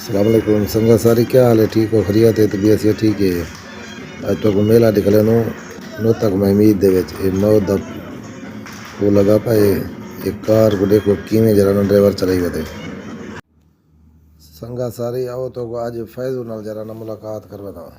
अस्सलाम वालेकुम संगा सारी क्या हाल है? ठीक हो? खरीत है? तबीयत से ठीक है? आज तो को मेला निकले नो तक महमीद दे विच ए नौ दा वो लगा पाए एक कार को देखो किवें जरा ना ड्राइवर चलाई वते संगा सारी आओ तो को आज फैजू नाल जरा ना मुलाकात करवा दा।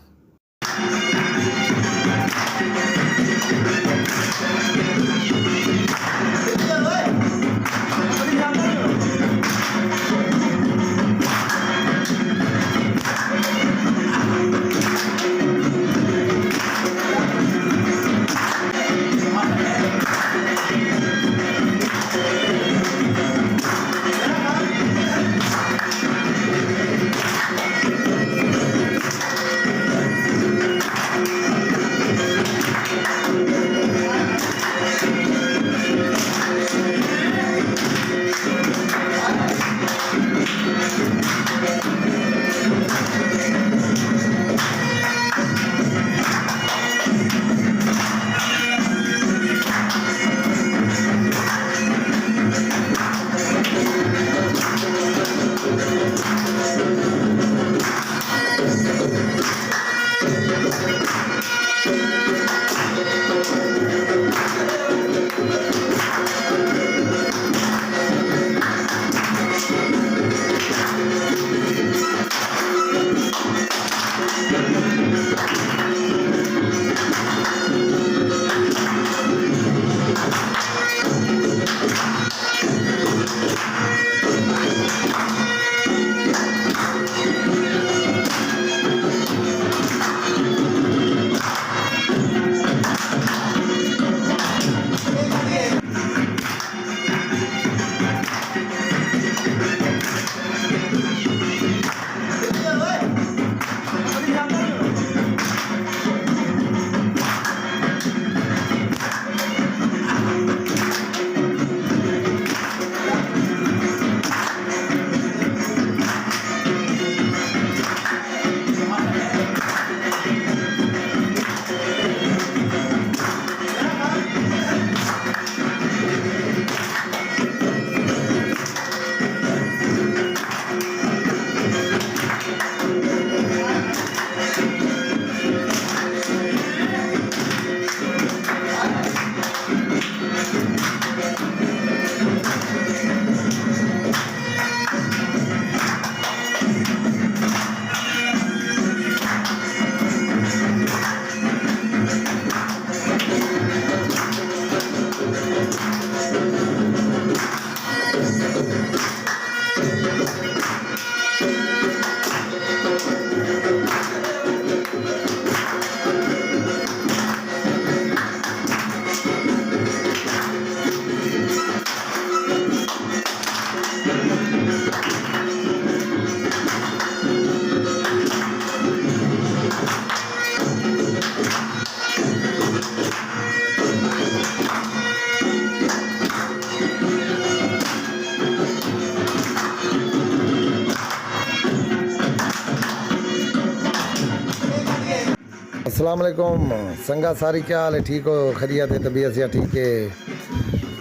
अस्सलाम वालेकुम संगा सारी क्या हाल है? ठीक हो? खरीत है? तबीयत से ठीक है?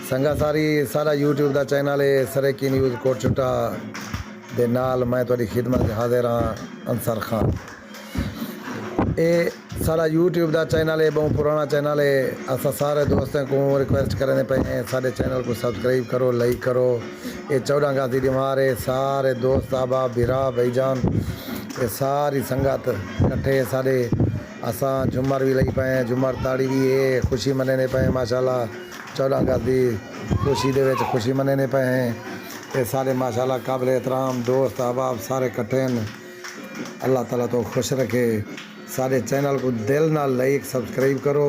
संगा सारी सारा यूट्यूब का चैनल है सरेकी न्यूज़ कोटचुटा दे नाल मैं तुहाडी खिदमत हाजिर हाँ अंसर खान। ये सारा यूट्यूब का चैनल है बहुत पुराना चैनल है। असा सारे दोस्तों को रिक्वेस्ट करने पे हैं सारे चैनल को सब्सक्राइब करो लाइक करो। ये 14 गाजी दीवार है सारे दोस्त अहबाब बिरा भाईजान ये सारी संगत इकट्ठे सारे असा झुमर भी लगी पे झुमर ताड़ी भी है खुशी मनाने पे माशाल्लाह 14 अगस्त की खुशी दे विच खुशी मनाने पे हैं ये सारे माशाल्लाह काबिल एहतराम दोस्त अहबाब सारे इकट्ठे हैं। अल्लाह ताला तो खुश रखे। सारे चैनल को दिल नाल लाइक सब्सक्राइब करो।